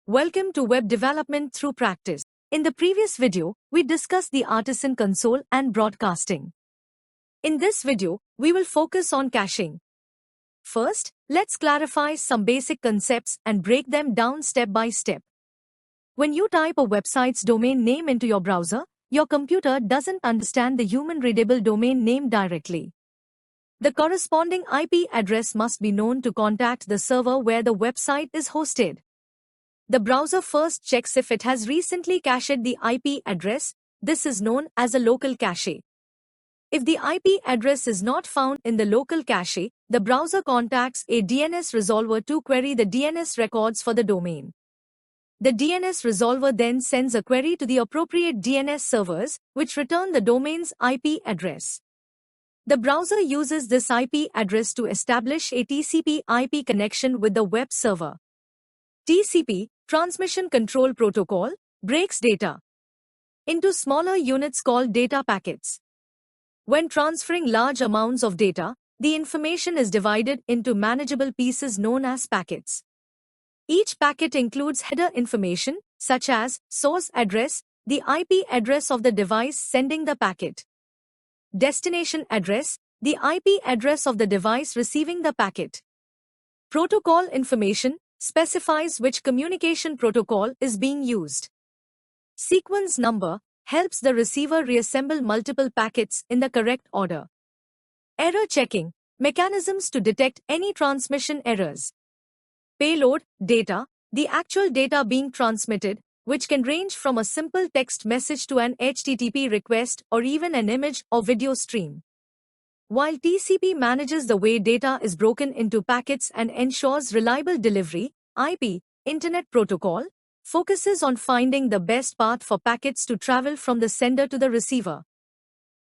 Welcome to Web Development Through Practice. In the previous video, we discussed the Artisan console and broadcasting. In this video, we will focus on caching. First, let's clarify some basic concepts and break them down step by step. When you type a website's domain name into your browser, your computer doesn't understand the human-readable domain name directly. The corresponding IP address must be known to contact the server where the website is hosted. The browser first checks if it has recently cached the IP address. This is known as a local cache. If the IP address is not found in the local cache, the browser contacts a DNS resolver to query the DNS records for the domain. The DNS resolver then sends a query to the appropriate DNS servers, which return the domain's IP address. The browser uses this IP address to establish a TCP/IP connection with the web server. TCP, Transmission Control Protocol, breaks data into smaller units called data packets. When transferring large amounts of data, the information is divided into manageable pieces known as packets. Each packet includes header information, such as source address, the IP address of the device sending the packet, destination address, the IP address of the device receiving the packet. Protocol information specifies which communication protocol is being used. Sequence number helps the receiver reassemble multiple packets in the correct order. Error checking mechanisms to detect any transmission errors. Payload data, the actual data being transmitted, which can range from a simple text message to an HTTP request or even an image or video stream. While TCP manages the way data is broken into packets and ensures reliable delivery, IP, Internet Protocol, focuses on finding the best path for packets to travel from the sender to the receiver.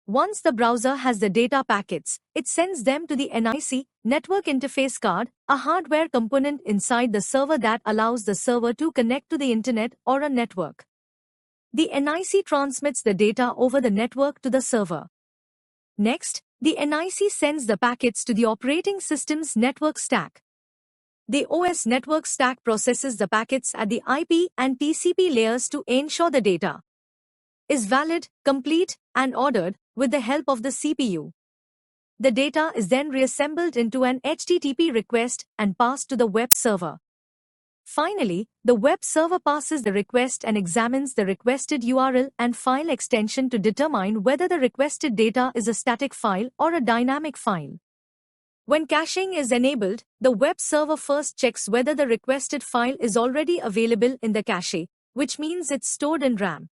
Once the browser has the data packets, it sends them to the NIC, Network Interface Card, a hardware component inside the server that allows the server to connect to the internet or a network. The NIC transmits the data over the network to the server. Next, the NIC sends the packets to the operating system's network stack. The OS network stack processes the packets at the IP and TCP layers to ensure the data is valid, complete, and ordered with the help of the CPU. The data is then reassembled into an HTTP request and passed to the web server. Finally, the web server passes the request and examines the requested URL and file extension to determine whether the requested data is a static file or a dynamic file. When caching is enabled, the web server first checks whether the requested file is already available in the cache, which means it's stored in RAM.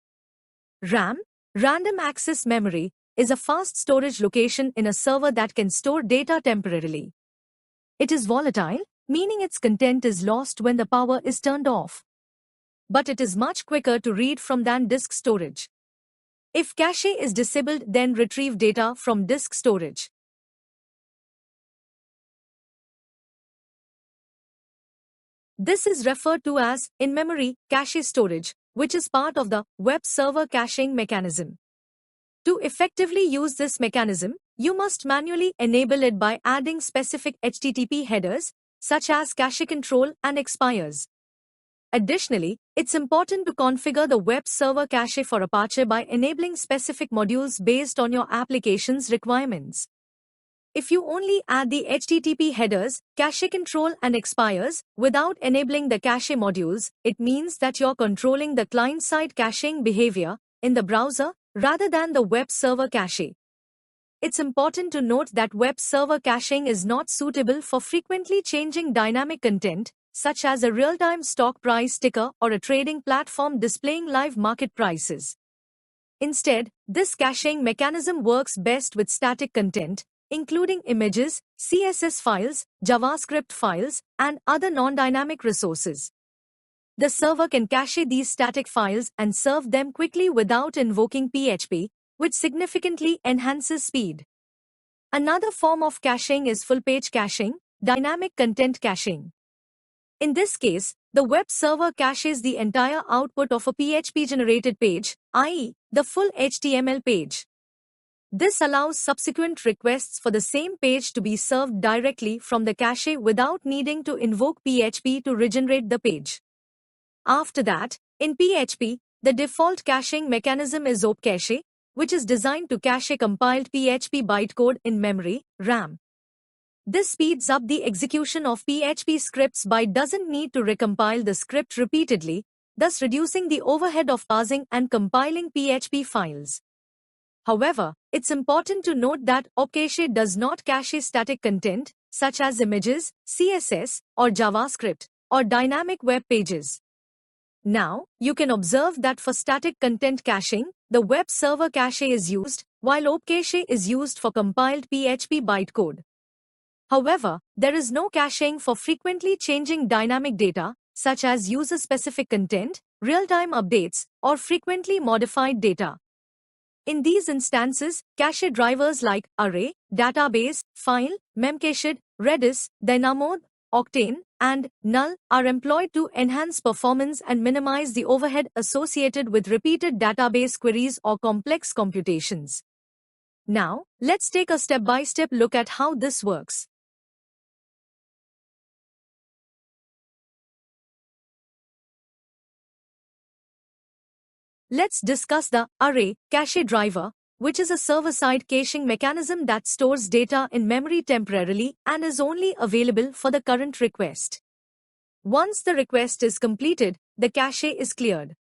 RAM, Random Access Memory, is a fast storage location in a server that can store data temporarily. It is volatile, meaning its content is lost when the power is turned off. But it is much quicker to read from than disk storage. If cache is disabled, then retrieve data from disk storage. This is referred to as in-memory cache storage, which is part of the web server caching mechanism. To effectively use this mechanism, you must manually enable it by adding specific HTTP headers, such as cache control and expires. Additionally, it's important to configure the web server cache for Apache by enabling specific modules based on your application's requirements. If you only add the HTTP headers, cache control and expires, without enabling the cache modules, it means that you're controlling the client-side caching behavior in the browser rather than the web server cache. It's important to note that web server caching is not suitable for frequently changing dynamic content, such as a real-time stock price ticker or a trading platform displaying live market prices. Instead, this caching mechanism works best with static content, including images, CSS files, JavaScript files, and other non-dynamic resources. The server can cache these static files and serve them quickly without invoking PHP, which significantly enhances speed. Another form of caching is full-page caching, dynamic content caching. In this case, the web server caches the entire output of a PHP-generated page, i.e., the full HTML page. This allows subsequent requests for the same page to be served directly from the cache without needing to invoke PHP to regenerate the page. After that, in PHP, the default caching mechanism is opcache, which is designed to cache compiled PHP bytecode in memory, RAM. This speeds up the execution of PHP scripts by doesn't need to recompile the script repeatedly, thus reducing the overhead of parsing and compiling PHP files. However, it's important to note that opcache does not cache static content, such as images, CSS, or JavaScript, or dynamic web pages. Now, you can observe that for static content caching, the web server cache is used, while opcache is used for compiled PHP bytecode. However, there is no caching for frequently changing dynamic data, such as user-specific content, real-time updates, or frequently modified data. In these instances, cache drivers like Array, Database, File, Memcached, Redis, Dynamo, Octane, and Null are employed to enhance performance and minimize the overhead associated with repeated database queries or complex computations. Now, let's take a step-by-step look at how this works. Let's discuss the Array cache driver, which is a server-side caching mechanism that stores data in memory temporarily and is only available for the current request. Once the request is completed, the cache is cleared.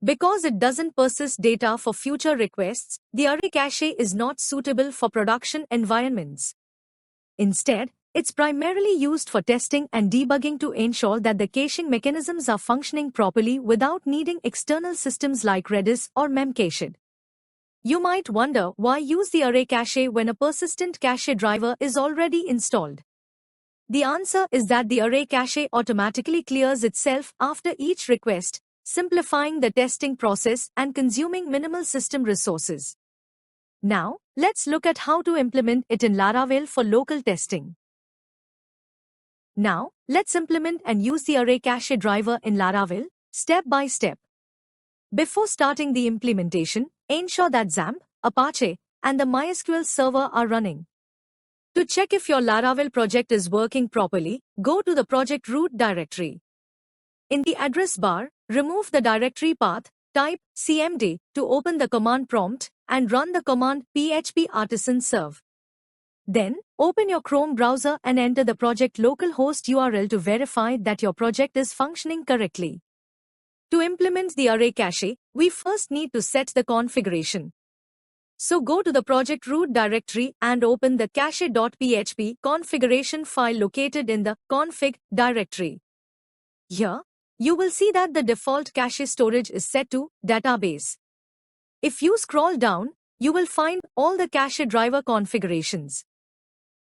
Because it doesn't persist data for future requests, the Array cache is not suitable for production environments. Instead, it's primarily used for testing and debugging to ensure that the caching mechanisms are functioning properly without needing external systems like Redis or Memcached. You might wonder why use the Array cache when a persistent cache driver is already installed. The answer is that the Array cache automatically clears itself after each request, simplifying the testing process and consuming minimal system resources. Now, let's look at how to implement it in Laravel for local testing. Now, let's implement and use the Array cache driver in Laravel, step by step. Before starting the implementation, ensure that XAMPP, Apache, and the MySQL server are running. To check if your Laravel project is working properly, go to the project root directory. In the address bar, remove the directory path, type cmd to open the command prompt, and run the command phpartisan-serve. Then, open your Chrome browser and enter the project localhost URL to verify that your project is functioning correctly. To implement the Array cache, we first need to set the configuration. So go to the project root directory and open the cache.php configuration file located in the config directory. Here, you will see that the default cache storage is set to database. If you scroll down, you will find all the cache driver configurations.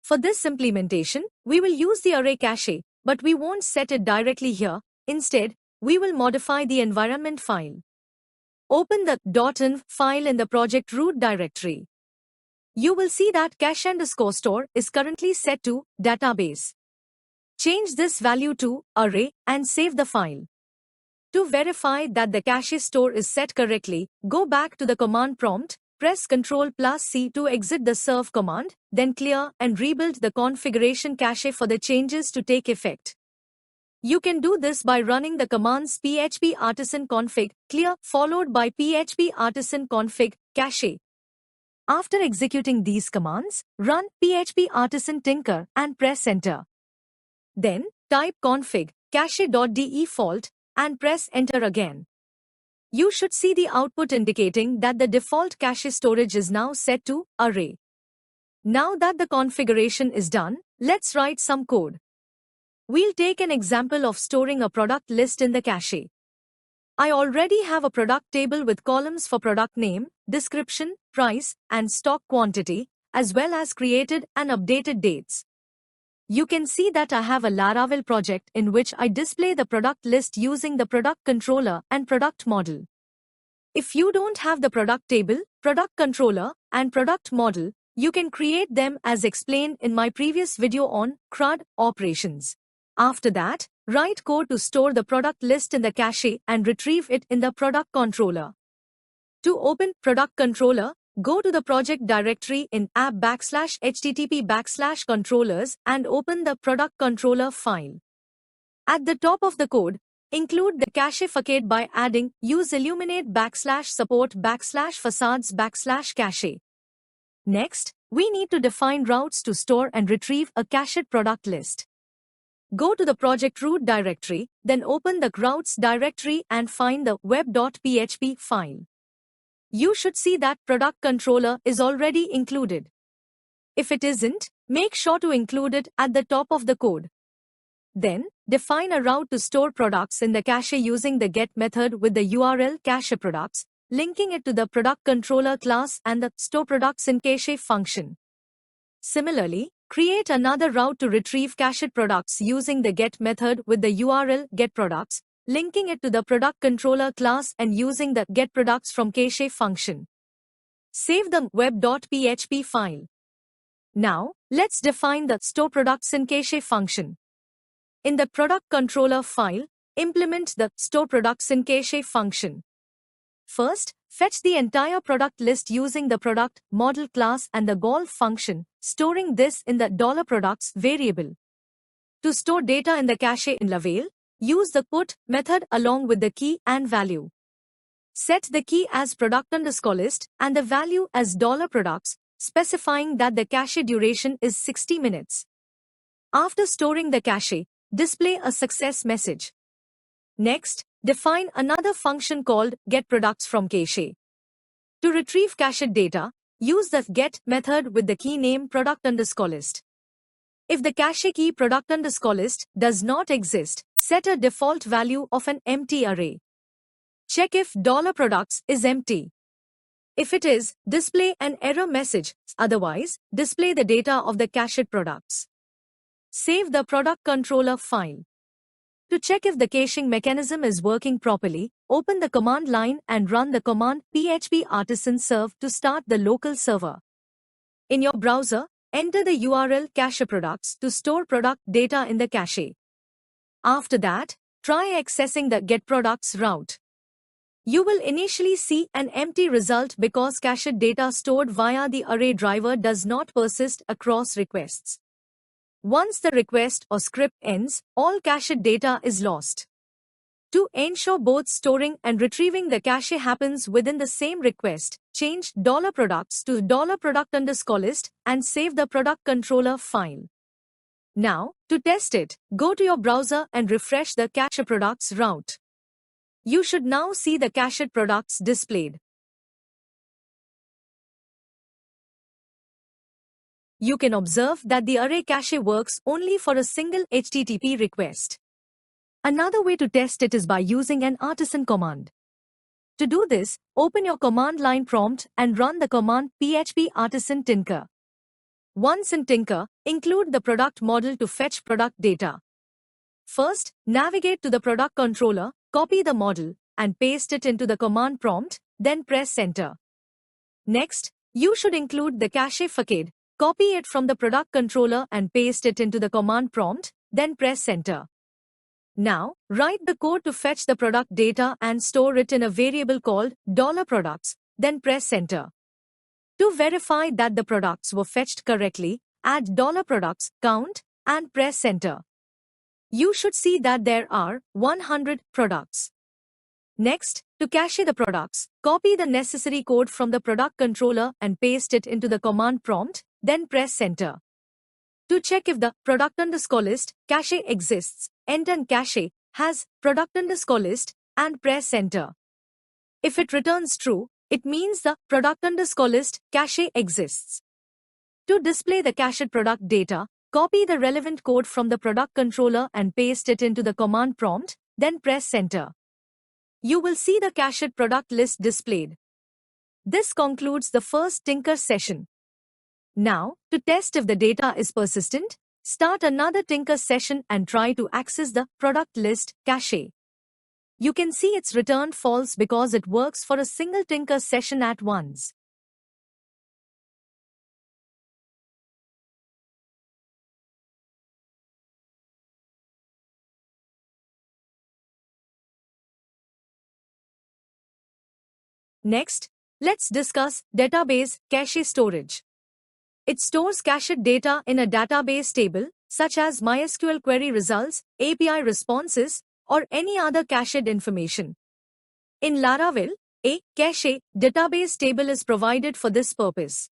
For this implementation, we will use the Array cache, but we won't set it directly here. Instead, we will modify the environment file. Open the .env file in the project root directory. You will see that cache_store is currently set to database. Change this value to array and save the file. To verify that the cache store is set correctly, go back to the command prompt, press Ctrl+C to exit the serve command, then clear and rebuild the configuration cache for the changes to take effect. You can do this by running the commands phpartisan-config clear followed by phpartisan-config cache. After executing these commands, run phpartisan-tinker and press enter. Then, type config cache.default and press enter again. You should see the output indicating that the default cache storage is now set to array. Now that the configuration is done, let's write some code. We'll take an example of storing a product list in the cache. I already have a product table with columns for product name, description, price, and stock quantity, as well as created and updated dates. You can see that I have a Laravel project in which I display the product list using the product controller and product model. If you don't have the product table, product controller, and product model, you can create them as explained in my previous video on CRUD operations. After that, write code to store the product list in the cache and retrieve it in the product controller. To open product controller, go to the project directory in app/http/controllers and open the product controller file. At the top of the code, include the cache facade by adding use illuminate /support /facades /cache. Next, we need to define routes to store and retrieve a cached product list. Go to the project root directory, then open the routes directory and find the web.php file. You should see that product controller is already included. If it isn't, make sure to include it at the top of the code. Then, define a route to store products in the cache using the get method with the URL cache products, linking it to the product controller class and the store products in cache function. Similarly, create another route to retrieve cached products using the get method with the URL getProducts, linking it to the product controller class and using the getProducts from cache function. Save the web.php file. Now, let's define the store products in cache function. In the product controller file, implement the store products in cache function. First, fetch the entire product list using the product model class and the golf function, storing this in the $products variable. To store data in the cache in Laravel, use the put method along with the key and value. Set the key as product_list and the value as $products, specifying that the cache duration is 60 minutes. After storing the cache, display a success message. Next, define another function called getProducts from cache. To retrieve cached data, use the get method with the key name product_list. If the cache key product_list does not exist, set a default value of an empty array. Check if $products is empty. If it is, display an error message, otherwise, display the data of the cached products. Save the product controller file. To check if the caching mechanism is working properly, open the command line and run the command php artisan serve to start the local server. In your browser, enter the URL cache products to store product data in the cache. After that, try accessing the getProducts route. You will initially see an empty result because cached data stored via the array driver does not persist across requests. Once the request or script ends, all cached data is lost. To ensure both storing and retrieving the cache happens within the same request, change $products to $product_list and save the product controller file. Now, to test it, go to your browser and refresh the cache products route. You should now see the cached products displayed. You can observe that the array cache works only for a single HTTP request. Another way to test it is by using an artisan command. To do this, open your command line prompt and run the command php artisan tinker. Once in Tinker, include the product model to fetch product data. First, navigate to the product controller, copy the model, and paste it into the command prompt, then press enter. Next, you should include the cache facade. Copy it from the product controller and paste it into the command prompt, then press enter. Now, write the code to fetch the product data and store it in a variable called $products, then press enter. To verify that the products were fetched correctly, add $products count and press enter. You should see that there are 100 products. Next, to cache the products, copy the necessary code from the product controller and paste it into the command prompt, then press enter. To check if the product_list cache exists, enter cache has product_list and press enter. If it returns true, it means the product_list cache exists. To display the cached product data, copy the relevant code from the product controller and paste it into the command prompt, then press enter. You will see the cached product list displayed. This concludes the first Tinker session. Now, to test if the data is persistent, start another Tinker session and try to access the product list cache. You can see it's returned false because it works for a single Tinker session at once. Next, let's discuss database cache storage. It stores cached data in a database table, such as MySQL query results, API responses, or any other cached information. In Laravel, a cache database table is provided for this purpose.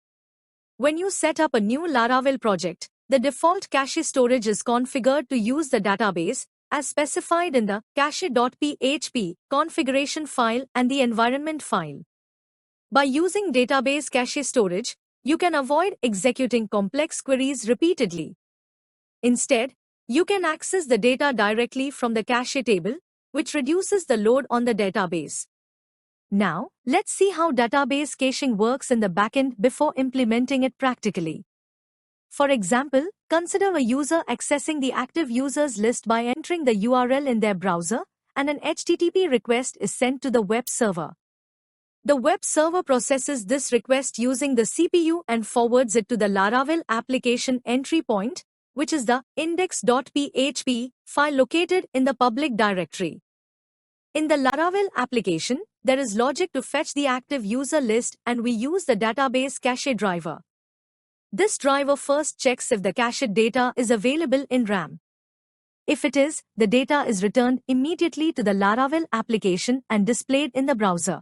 When you set up a new Laravel project, the default cache storage is configured to use the database, as specified in the cache.php configuration file and the environment file. By using database cache storage, you can avoid executing complex queries repeatedly. Instead, you can access the data directly from the cache table, which reduces the load on the database. Now, let's see how database caching works in the backend before implementing it practically. For example, consider a user accessing the active users list by entering the URL in their browser, and an HTTP request is sent to the web server. The web server processes this request using the CPU and forwards it to the Laravel application entry point, which is the index.php file located in the public directory. In the Laravel application, there is logic to fetch the active user list, and we use the database cache driver. This driver first checks if the cached data is available in RAM. If it is, the data is returned immediately to the Laravel application and displayed in the browser.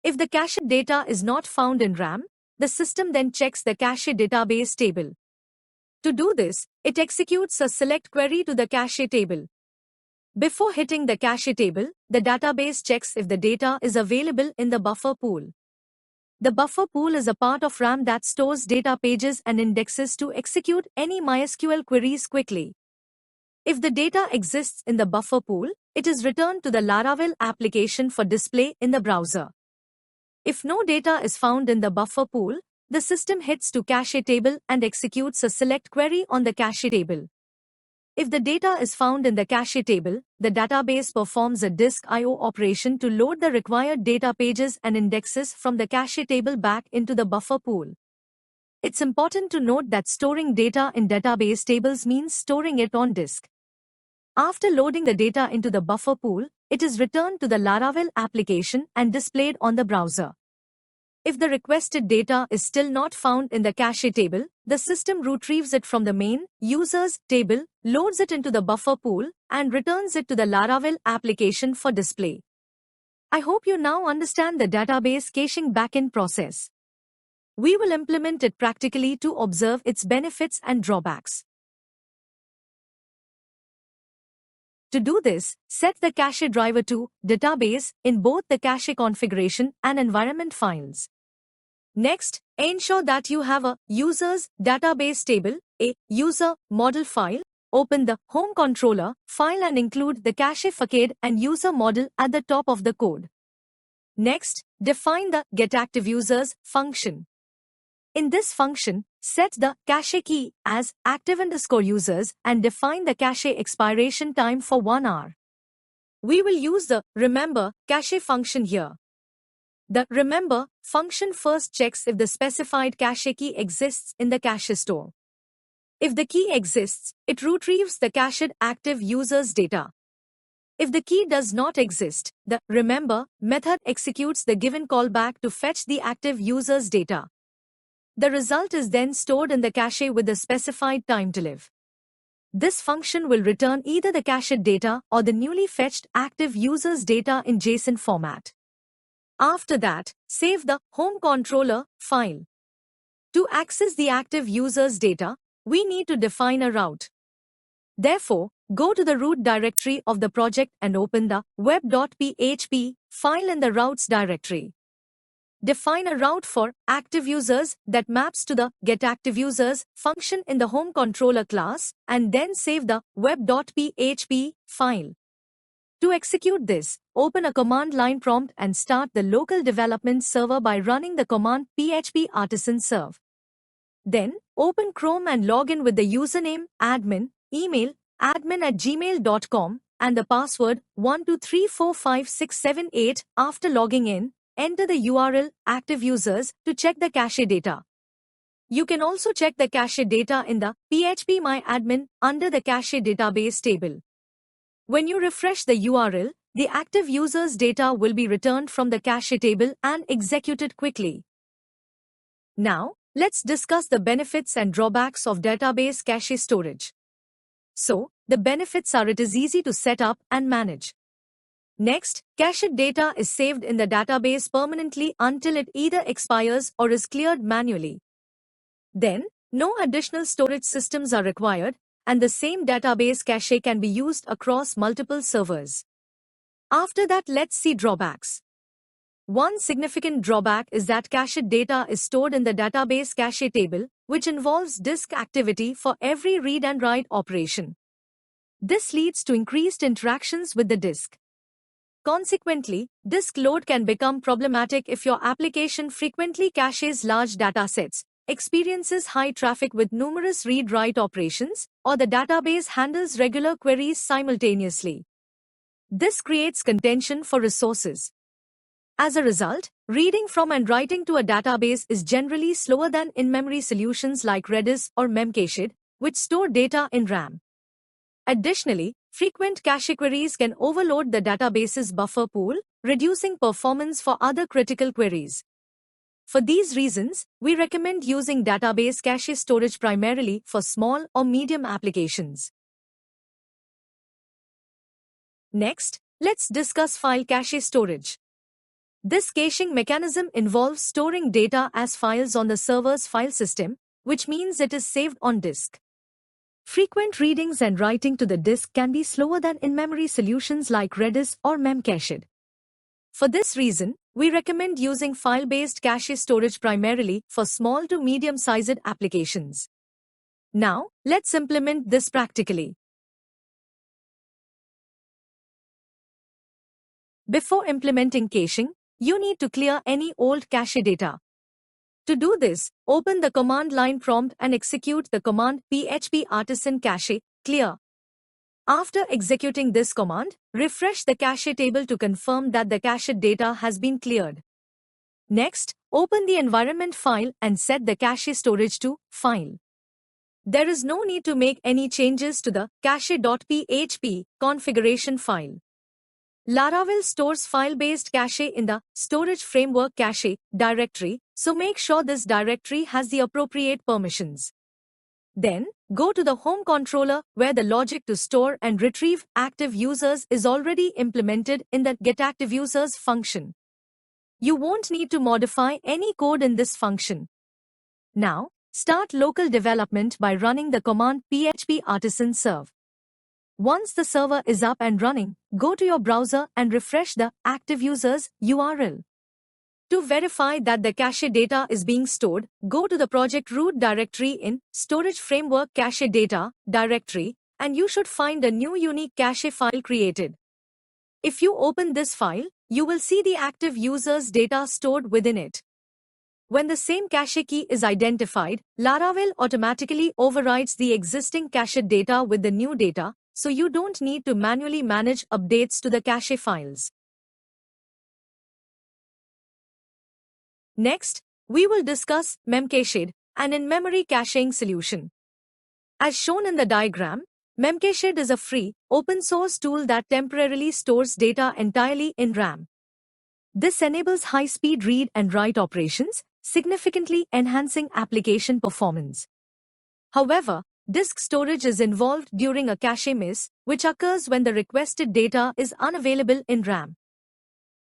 If the cached data is not found in RAM, the system then checks the cache database table. To do this, it executes a select query to the cache table. Before hitting the cache table, the database checks if the data is available in the buffer pool. The buffer pool is a part of RAM that stores data pages and indexes to execute any MySQL queries quickly. If the data exists in the buffer pool, it is returned to the Laravel application for display in the browser. If no data is found in the buffer pool, the system hits to cache table and executes a select query on the cache table. If the data is found in the cache table, the database performs a disk I/O operation to load the required data pages and indexes from the cache table back into the buffer pool. It's important to note that storing data in database tables means storing it on disk. After loading the data into the buffer pool, it is returned to the Laravel application and displayed on the browser. If the requested data is still not found in the cache table, the system retrieves it from the main users table, loads it into the buffer pool, and returns it to the Laravel application for display. I hope you now understand the database caching backend process. We will implement it practically to observe its benefits and drawbacks. To do this, set the cache driver to database in both the cache configuration and environment files. Next, ensure that you have a users database table, a user model file. Open the home controller file and include the cache facade and user model at the top of the code. Next, define the getActiveUsers function. In this function, set the cache key as active_users and define the cache expiration time for 1 hour. We will use the remember cache function here. The remember function first checks if the specified cache key exists in the cache store. If the key exists, it retrieves the cached active users data. If the key does not exist, the remember method executes the given callback to fetch the active users data. The result is then stored in the cache with the specified time to live. This function will return either the cached data or the newly fetched active users data in JSON format. After that, save the home controller file. To access the active users data, we need to define a route. Therefore, go to the root directory of the project and open the web.php file in the routes directory. Define a route for active users that maps to the getActiveUsers function in the home controller class, and then save the web.php file. To execute this, open a command line prompt and start the local development server by running the command php artisan serve. Then, open Chrome and log in with the username admin, email admin@gmail.com, and the password 12345678. After logging in, enter the URL active users to check the cache data. You can also check the cache data in the phpMyAdmin under the cache database table. When you refresh the URL, the active users data will be returned from the cache table and executed quickly. Now, let's discuss the benefits and drawbacks of database cache storage. So, The benefits are it is easy to set up and manage. Next, cached data is saved in the database permanently until it either expires or is cleared manually. Then, no additional storage systems are required, and the same database cache can be used across multiple servers. After that, let's see drawbacks. One significant drawback is that cached data is stored in the database cache table, which involves disk activity for every read and write operation. This leads to increased interactions with the disk. Consequently, disk load can become problematic if your application frequently caches large datasets, experiences high traffic with numerous read-write operations, or the database handles regular queries simultaneously. This creates contention for resources. As a result, reading from and writing to a database is generally slower than in-memory solutions like Redis or Memcached, which store data in RAM. Additionally, frequent cache queries can overload the database's buffer pool, reducing performance for other critical queries. For these reasons, we recommend using database cache storage primarily for small or medium applications. Next, let's discuss file cache storage. This caching mechanism involves storing data as files on the server's file system, which means it is saved on disk. Frequent readings and writing to the disk can be slower than in-memory solutions like Redis or Memcached. For this reason, we recommend using file-based cache storage primarily for small to medium-sized applications. Now, let's implement this practically. Before implementing caching, you need to clear any old cache data. To do this, open the command line prompt and execute the command php artisan cache clear. After executing this command, refresh the cache table to confirm that the cached data has been cleared. Next, open the environment file and set the cache storage to file. There is no need to make any changes to the cache.php configuration file. Laravel stores file-based cache in the Storage Framework Cache directory, so make sure this directory has the appropriate permissions. Then, go to the home controller where the logic to store and retrieve active users is already implemented in the getActiveUsers function. You won't need to modify any code in this function. Now, start local development by running the command php artisan serve. Once the server is up and running, go to your browser and refresh the active users URL. To verify that the cache data is being stored, go to the project root directory in Storage Framework Cache Data directory, and you should find a new unique cache file created. If you open this file, you will see the active users data stored within it. When the same cache key is identified, Laravel automatically overrides the existing cached data with the new data, so you don't need to manually manage updates to the cache files. Next, we will discuss Memcached, an in-memory caching solution. As shown in the diagram, Memcached is a free, open-source tool that temporarily stores data entirely in RAM. This enables high-speed read and write operations, significantly enhancing application performance. However, disk storage is involved during a cache miss, which occurs when the requested data is unavailable in RAM.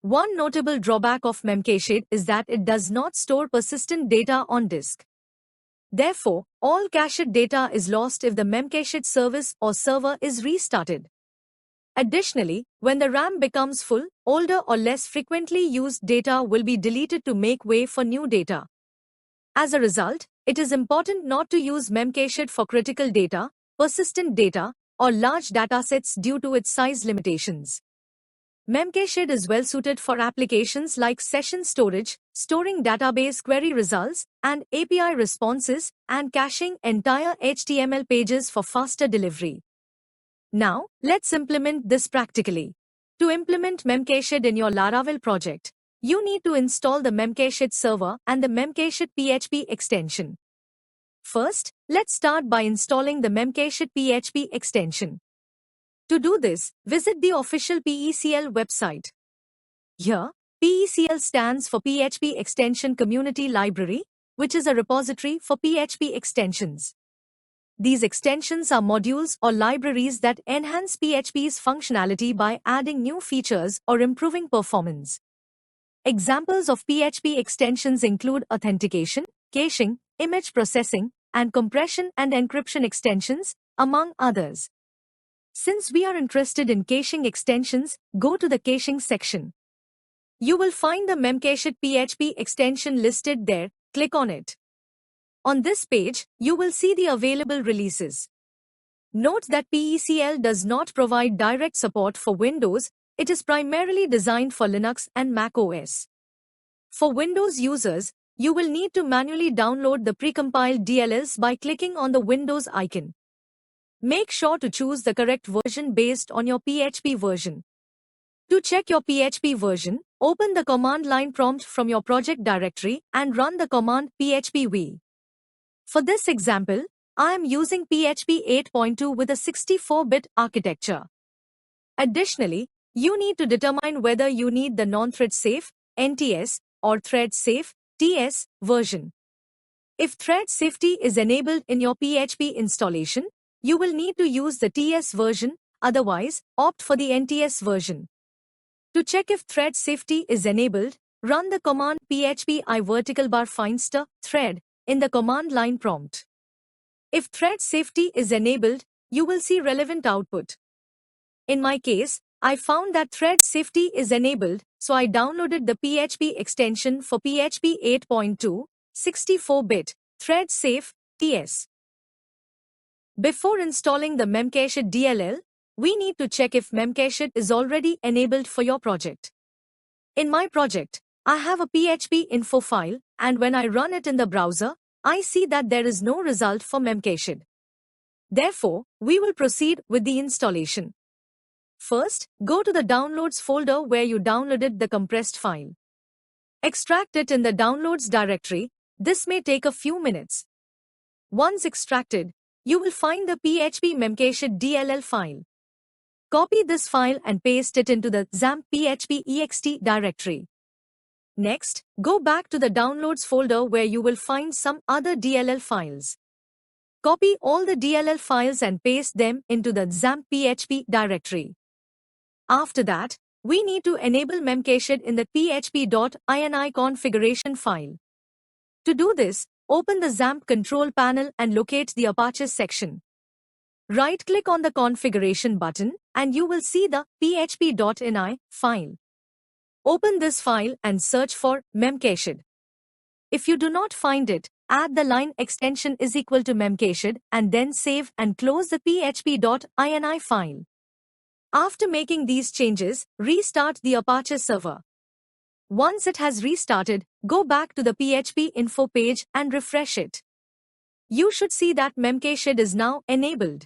One notable drawback of Memcached is that it does not store persistent data on disk. Therefore, all cached data is lost if the Memcached service or server is restarted. Additionally, when the RAM becomes full, older or less frequently used data will be deleted to make way for new data. As a result, it is important not to use Memcached for critical data, persistent data, or large datasets due to its size limitations. Memcached is well suited for applications like session storage, storing database query results, and API responses, and caching entire HTML pages for faster delivery. Now, let's implement this practically. To implement Memcached in your Laravel project, you need to install the Memcached server and the Memcached PHP extension. First, let's start by installing the Memcached PHP extension. To do this, visit the official PECL website. Here, PECL stands for PHP Extension Community Library, which is a repository for PHP extensions. These extensions are modules or libraries that enhance PHP's functionality by adding new features or improving performance. Examples of PHP extensions include authentication, caching, image processing, and compression and encryption extensions, among others. Since we are interested in caching extensions, go to the caching section. You will find the Memcached PHP extension listed there. Click on it. On this page, you will see the available releases. Note that PECL does not provide direct support for Windows. It is primarily designed for Linux and Mac OS. For Windows users, you will need to manually download the precompiled DLLs by clicking on the Windows icon. Make sure to choose the correct version based on your PHP version. To check your PHP version, open the command line prompt from your project directory and run the command phpv. For this example, I am using PHP 8.2 with a 64-bit architecture. Additionally, you need to determine whether you need the non-thread safe, NTS, or thread safe, TS, version. If thread safety is enabled in your PHP installation, you will need to use the TS version, otherwise, opt for the NTS version. To check if thread safety is enabled, run the command php I vertical bar findStir thread in the command line prompt. If thread safety is enabled, you will see relevant output. In my case, I found that thread safety is enabled, so I downloaded the PHP extension for PHP 8.2, 64-bit, thread safe, TS. Before installing the Memcached DLL, we need to check if Memcached is already enabled for your project. In my project, I have a PHP info file, and when I run it in the browser, I see that there is no result for Memcached. Therefore, we will proceed with the installation. First, go to the Downloads folder where you downloaded the compressed file. Extract it in the Downloads directory. This may take a few minutes. Once extracted, you will find the PHP Memcached DLL file. Copy this file and paste it into the XAMPP PHP ext directory. Next, go back to the Downloads folder where you will find some other DLL files. Copy all the DLL files and paste them into the XAMPP PHP directory. After that, we need to enable Memcached in the php.ini configuration file. To do this, open the XAMPP control panel and locate the Apache section. Right-click on the configuration button, and you will see the php.ini file. Open this file and search for Memcached. If you do not find it, add the line extension is equal to Memcached and then save and close the php.ini file. After making these changes, restart the Apache server. Once it has restarted, go back to the PHP info page and refresh it. You should see that Memcached is now enabled.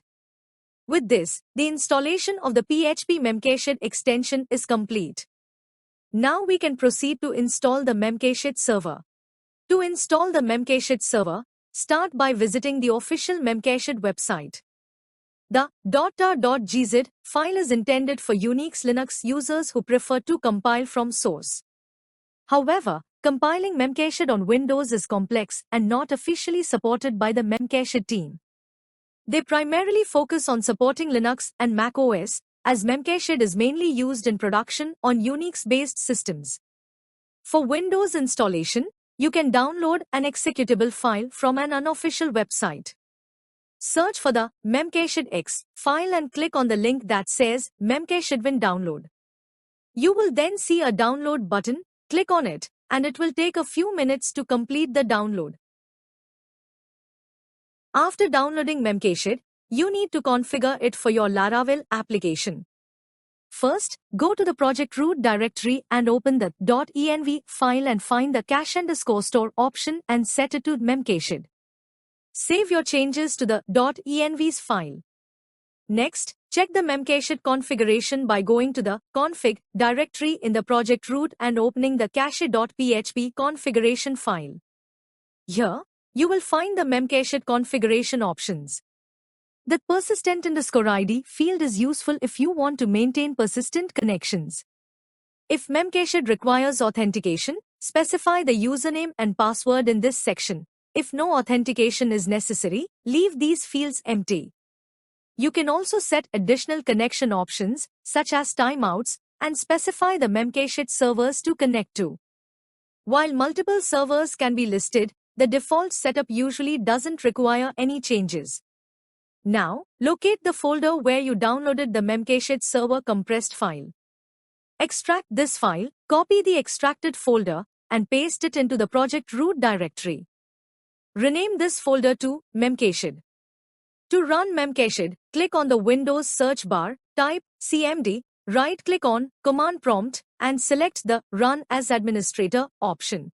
With this, the installation of the PHP Memcached extension is complete. Now we can proceed to install the Memcached server. To install the Memcached server, start by visiting the official Memcached website. The .tar.gz file is intended for Unix Linux users who prefer to compile from source. However, compiling Memcached on Windows is complex and not officially supported by the Memcached team. They primarily focus on supporting Linux and Mac OS, as Memcached is mainly used in production on Unix-based systems. For Windows installation, you can download an executable file from an unofficial website. Search for the Memcached X file and click on the link that says Memcachedwin download. You will then see a download button, click on it, and it will take a few minutes to complete the download. After downloading Memcached, you need to configure it for your Laravel application. First, go to the project root directory and open the .env file and find the cache_store option and set it to Memcached. Save your changes to the .env's file. Next, check the Memcached configuration by going to the config directory in the project root and opening the cache.php configuration file. Here, you will find the Memcached configuration options. The persistent_id field is useful if you want to maintain persistent connections. If Memcached requires authentication, specify the username and password in this section. If no authentication is necessary, leave these fields empty. You can also set additional connection options, such as timeouts, and specify the Memcached servers to connect to. While multiple servers can be listed, the default setup usually doesn't require any changes. Now, locate the folder where you downloaded the Memcached server compressed file. Extract this file, copy the extracted folder, and paste it into the project root directory. Rename this folder to Memcached. To run Memcached, click on the Windows search bar, type cmd, right-click on Command Prompt, and select the Run as Administrator option.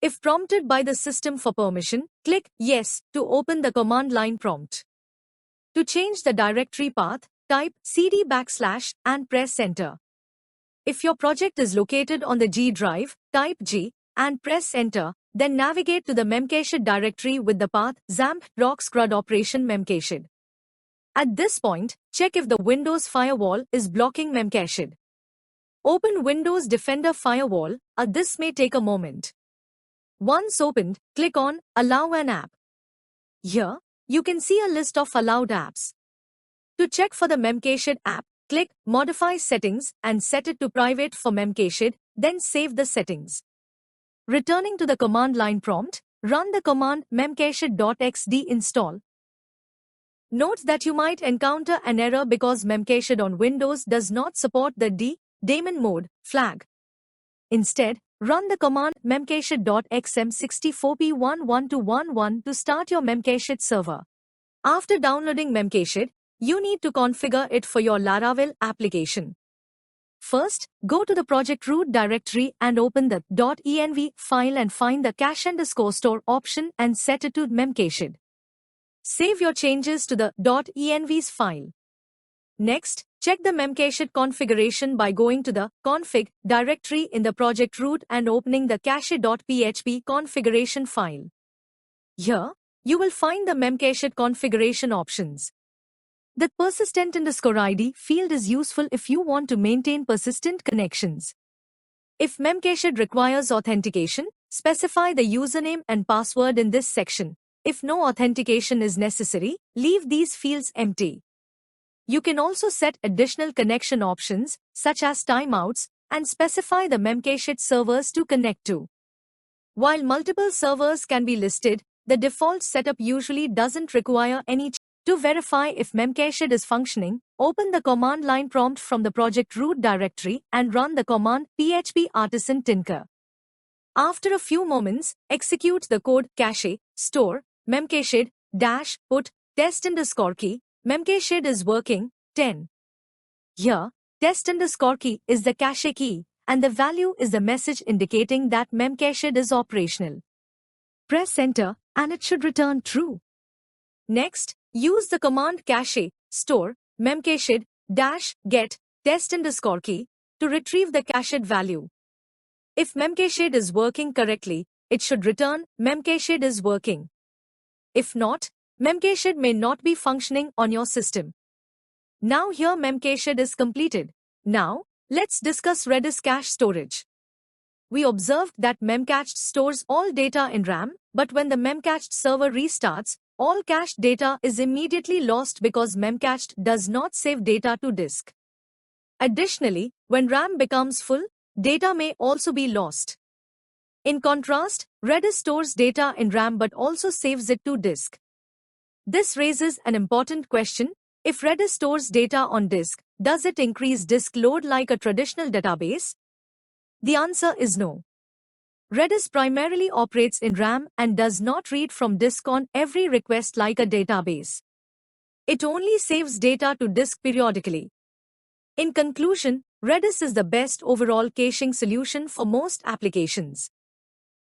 If prompted by the system for permission, click Yes to open the command line prompt. To change the directory path, type cd / and press Enter. If your project is located on the G drive, type G and press Enter, then navigate to the Memcached directory with the path XAMPP rock scrud operation Memcached. At this point, check if the Windows firewall is blocking Memcached. Open Windows Defender Firewall, this may take a moment. Once opened, click on Allow an app. Here, you can see a list of allowed apps. To check for the Memcached app, click Modify Settings and set it to Private for Memcached, then save the settings. Returning to the command line prompt, run the command memcached.xd install. Note that you might encounter an error because Memcached on Windows does not support the daemon mode flag. Instead, run the command memcached.xm64p11211 to start your Memcached server. After downloading Memcached, you need to configure it for your Laravel application. First, go to the project root directory and open the .env file and find the cache_store option and set it to Memcached. Save your changes to the .env's file. Next, check the Memcached configuration by going to the config directory in the project root and opening the cache.php configuration file. Here, you will find the Memcached configuration options. The persistent_id field is useful if you want to maintain persistent connections. If Memcached requires authentication, specify the username and password in this section. If no authentication is necessary, leave these fields empty. You can also set additional connection options, such as timeouts, and specify the Memcached servers to connect to. While multiple servers can be listed, the default setup usually doesn't require any. To verify if Memcached is functioning, open the command line prompt from the project root directory and run the command php artisan tinker. After a few moments, execute the code cache store memcached -put test_key. Memcached is working 10. Here, test_key is the cache key, and the value is the message indicating that Memcached is operational. Press Enter, and it should return true. Next, use the command cache store memcached -get test_key to retrieve the cached value. If Memcached is working correctly, it should return Memcached is working. If not, Memcached may not be functioning on your system. Now here Memcached is completed. Now, let's discuss Redis cache storage. We observed that Memcached stores all data in RAM, but when the Memcached server restarts, all cached data is immediately lost because Memcached does not save data to disk. Additionally, when RAM becomes full, data may also be lost. In contrast, Redis stores data in RAM but also saves it to disk. This raises an important question: if Redis stores data on disk, does it increase disk load like a traditional database? The answer is no. Redis primarily operates in RAM and does not read from disk on every request like a database. It only saves data to disk periodically. In conclusion, Redis is the best overall caching solution for most applications.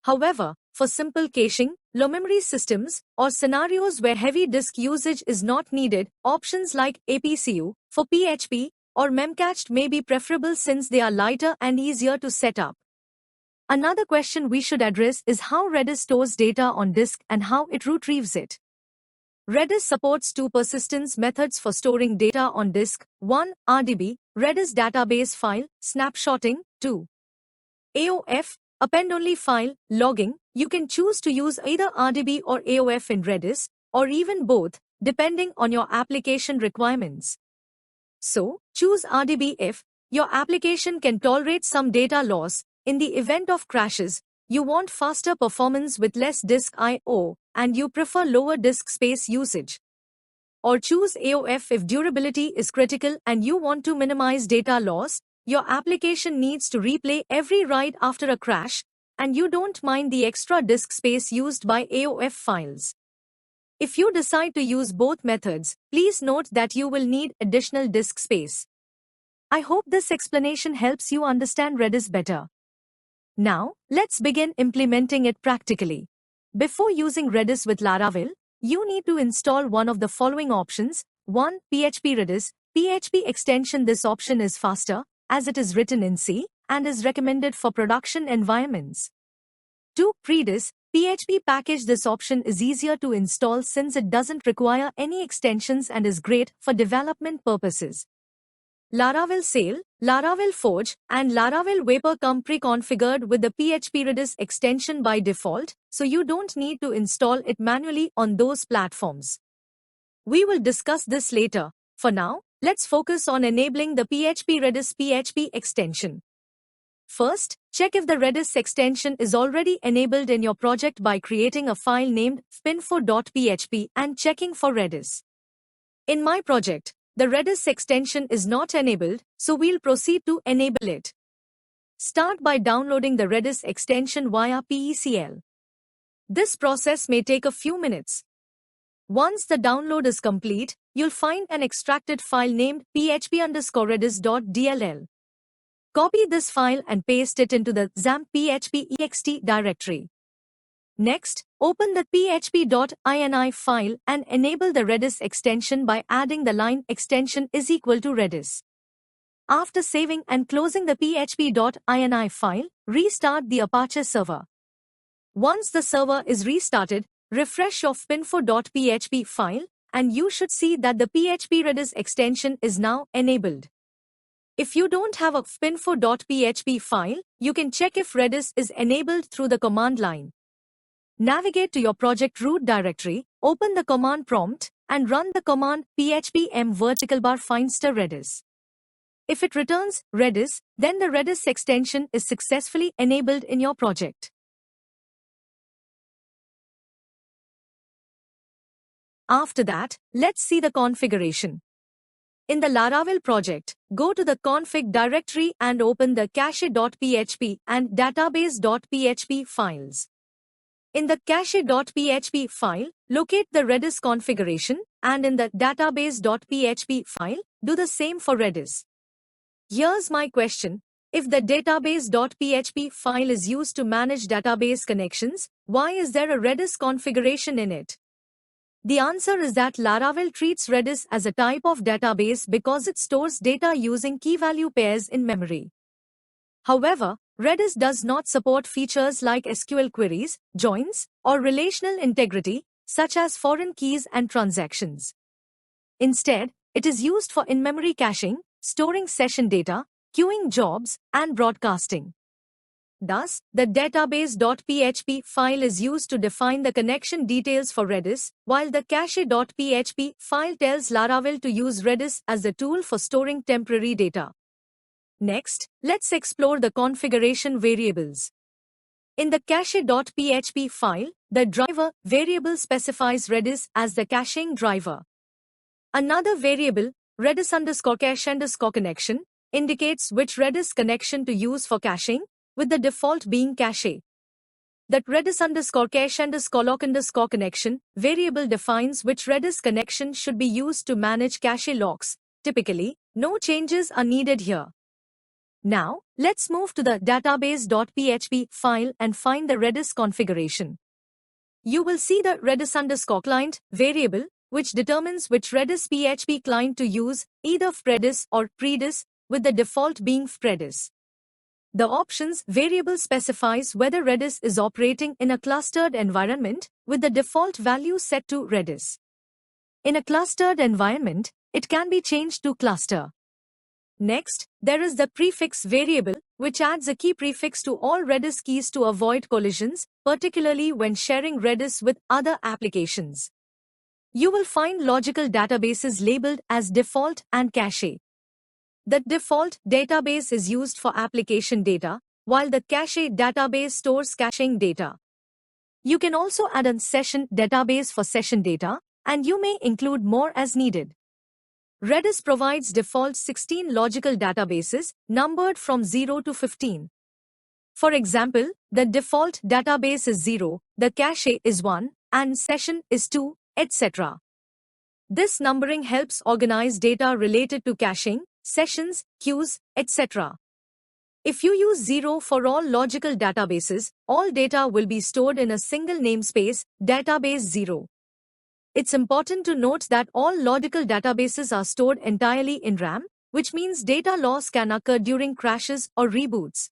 However, for simple caching, low-memory systems, or scenarios where heavy disk usage is not needed, options like APCU for PHP or Memcached may be preferable since they are lighter and easier to set up. Another question we should address is how Redis stores data on disk and how it retrieves it. Redis supports two persistence methods for storing data on disk: 1. RDB, Redis database file, snapshotting; 2. AOF, append-only file, logging, you can choose to use either RDB or AOF in Redis, or even both, depending on your application requirements. So, choose RDB if your application can tolerate some data loss. In the event of crashes, you want faster performance with less disk I/O, and you prefer lower disk space usage. Or choose AOF if durability is critical and you want to minimize data loss. Your application needs to replay every write after a crash, and you don't mind the extra disk space used by AOF files. If you decide to use both methods, please note that you will need additional disk space. I hope this explanation helps you understand Redis better. Now, let's begin implementing it practically. Before using Redis with Laravel, you need to install one of the following options. 1. PHP Redis, PHP extension. This option is faster, as it is written in C, and is recommended for production environments. 2. Redis, PHP package. This option is easier to install since it doesn't require any extensions and is great for development purposes. Laravel Sail, Laravel Forge, and Laravel Vapor come pre-configured with the PHP Redis extension by default, so you don't need to install it manually on those platforms. We will discuss this later. For now, let's focus on enabling the PHP Redis PHP extension. First, check if the Redis extension is already enabled in your project by creating a file named spinfo.php and checking for Redis. In my project, the Redis extension is not enabled, so we'll proceed to enable it. Start by downloading the Redis extension via PECL. This process may take a few minutes. Once the download is complete, you'll find an extracted file named php_redis.dll. Copy this file and paste it into the XAMPP php.ext directory. Next, open the php.ini file and enable the Redis extension by adding the line extension is equal to Redis. After saving and closing the php.ini file, restart the Apache server. Once the server is restarted, refresh your spinfo.php file, and you should see that the PHP Redis extension is now enabled. If you don't have a spinfo.php file, you can check if Redis is enabled through the command line. Navigate to your project root directory, open the command prompt, and run the command phpm *Finster Redis. If it returns Redis, then the Redis extension is successfully enabled in your project. After that, let's see the configuration. In the Laravel project, go to the config directory and open the cache.php and database.php files. In the cache.php file, locate the Redis configuration, and in the database.php file, do the same for Redis. Here's my question. If the database.php file is used to manage database connections, why is there a Redis configuration in it? The answer is that Laravel treats Redis as a type of database because it stores data using key-value pairs in memory. However, Redis does not support features like SQL queries, joins, or relational integrity, such as foreign keys and transactions. Instead, it is used for in-memory caching, storing session data, queuing jobs, and broadcasting. Thus, the database.php file is used to define the connection details for Redis, while the cache.php file tells Laravel to use Redis as the tool for storing temporary data. Next, let's explore the configuration variables. In the cache.php file, the driver variable specifies Redis as the caching driver. Another variable, Redis_cache_connection, indicates which Redis connection to use for caching, with the default being cache. That Redis_cache_lock_connection variable defines which Redis connection should be used to manage cache locks. Typically, no changes are needed here. Now, let's move to the database.php file and find the Redis configuration. You will see the Redis_client variable, which determines which Redis PHP client to use, either Redis or Redis, with the default being Redis. The options variable specifies whether Redis is operating in a clustered environment, with the default value set to Redis. In a clustered environment, it can be changed to cluster. Next, there is the prefix variable, which adds a key prefix to all Redis keys to avoid collisions, particularly when sharing Redis with other applications. You will find logical databases labeled as default and cache. The default database is used for application data, while the cache database stores caching data. You can also add a session database for session data, and you may include more as needed. Redis provides default 16 logical databases, numbered from 0 to 15. For example, the default database is 0, the cache is 1, and session is 2, etc. This numbering helps organize data related to caching, sessions, queues, etc. If you use 0 for all logical databases, all data will be stored in a single namespace, database 0. It's important to note that all logical databases are stored entirely in RAM, which means data loss can occur during crashes or reboots.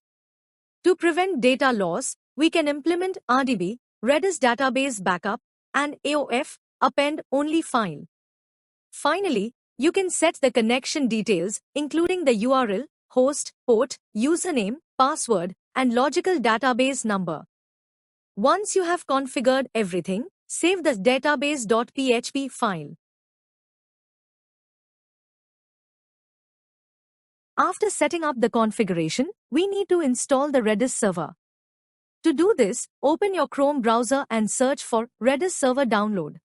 To prevent data loss, we can implement RDB, Redis Database Backup, and AOF, Append Only File. Finally, you can set the connection details, including the URL, host, port, username, password, and logical database number. Once you have configured everything, save the database.php file. After setting up the configuration, we need to install the Redis server. To do this, open your Chrome browser and search for Redis server download.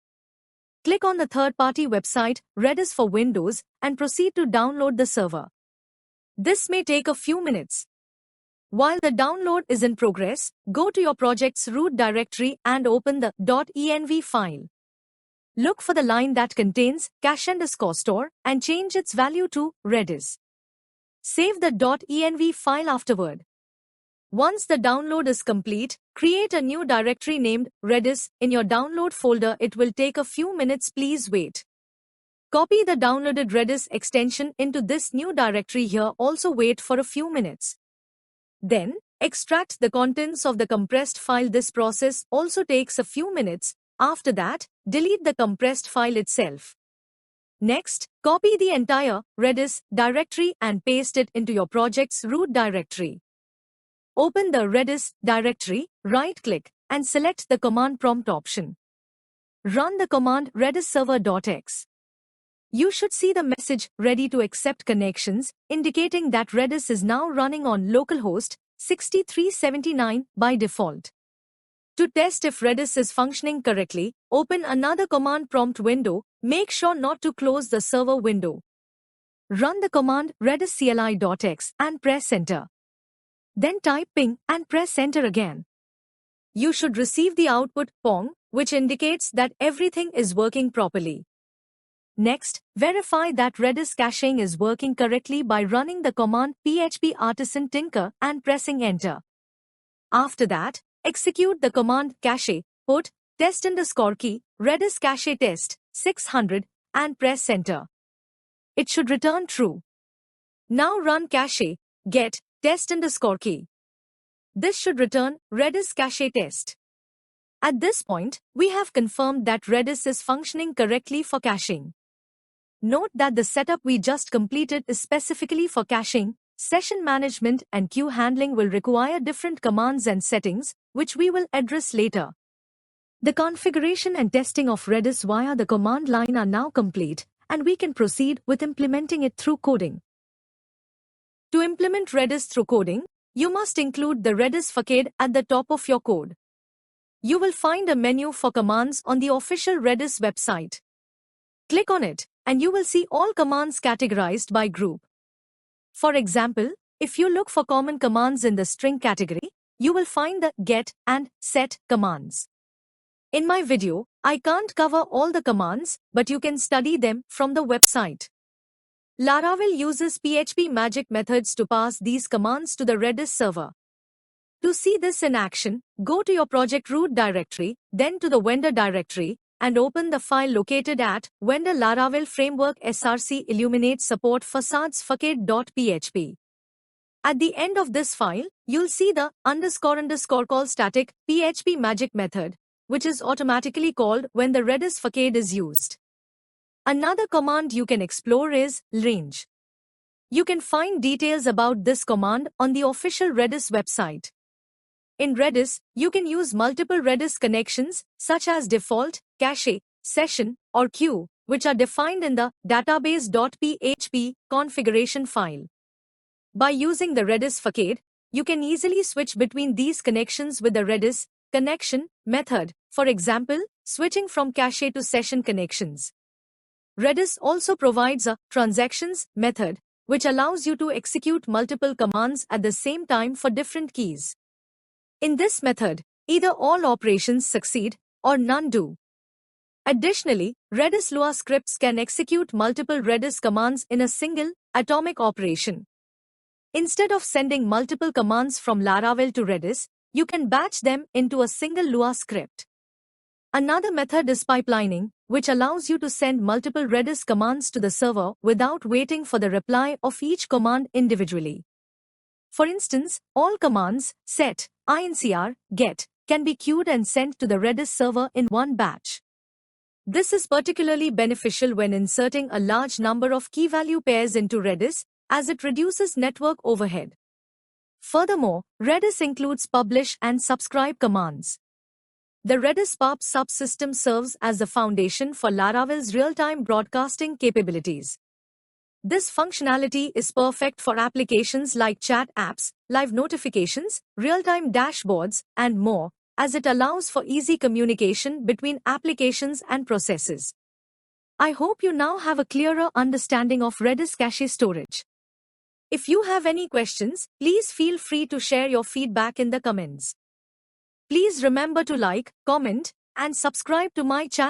Click on the third-party website, Redis for Windows, and proceed to download the server. This may take a few minutes. While the download is in progress, go to your project's root directory and open the .env file. Look for the line that contains cache_store and change its value to Redis. Save the .env file afterward. Once the download is complete, create a new directory named Redis in your download folder. It will take a few minutes, please wait. Copy the downloaded Redis extension into this new directory here. Also wait for a few minutes. Then, extract the contents of the compressed file. This process also takes a few minutes. After that, delete the compressed file itself. Next, copy the entire Redis directory and paste it into your project's root directory. Open the Redis directory, right-click, and select the command prompt option. Run the command redisserver.x. You should see the message ready to accept connections, indicating that Redis is now running on localhost 6379 by default. To test if Redis is functioning correctly, open another command prompt window. Make sure not to close the server window. Run the command rediscli.x and press enter. Then type ping and press enter again. You should receive the output pong, which indicates that everything is working properly. Next, verify that Redis caching is working correctly by running the command php artisan tinker and pressing enter. After that, execute the command cache, put test_key, Redis cache test 600 and press enter. It should return true. Now run cache, get test_key. This should return Redis cache test. At this point, we have confirmed that Redis is functioning correctly for caching. Note that the setup we just completed is specifically for caching. Session management and queue handling will require different commands and settings, which we will address later. The configuration and testing of Redis via the command line are now complete, and we can proceed with implementing it through coding. To implement Redis through coding, you must include the Redis facade at the top of your code. You will find a menu for commands on the official Redis website. Click on it, and you will see all commands categorized by group. For example, if you look for common commands in the string category, you will find the get and set commands. In my video, I can't cover all the commands, but you can study them from the website. Laravel uses PHP magic methods to pass these commands to the Redis server. To see this in action, go to your project root directory, then to the vendor directory, and open the file located at vendor Laravel framework src illuminate support facades facade.php. At the end of this file, you'll see the __ call static PHP magic method, which is automatically called when the Redis facade is used. Another command you can explore is range. You can find details about this command on the official Redis website. In Redis, you can use multiple Redis connections such as default, cache, session, or queue, which are defined in the database.php configuration file. By using the Redis facade, you can easily switch between these connections with the Redis connection method, for example, switching from cache to session connections. Redis also provides a transactions method, which allows you to execute multiple commands at the same time for different keys. In this method, either all operations succeed or none do. Additionally, Redis Lua scripts can execute multiple Redis commands in a single, atomic operation. Instead of sending multiple commands from Laravel to Redis, you can batch them into a single Lua script. Another method is pipelining, which allows you to send multiple Redis commands to the server without waiting for the reply of each command individually. For instance, all commands, set, incr, get, can be queued and sent to the Redis server in one batch. This is particularly beneficial when inserting a large number of key-value pairs into Redis, as it reduces network overhead. Furthermore, Redis includes publish and subscribe commands. The Redis pub subsystem serves as the foundation for Laravel's real-time broadcasting capabilities. This functionality is perfect for applications like chat apps, live notifications, real-time dashboards, and more, as it allows for easy communication between applications and processes. I hope you now have a clearer understanding of Redis cache storage. If you have any questions, please feel free to share your feedback in the comments. Please remember to like, comment, and subscribe to my channel.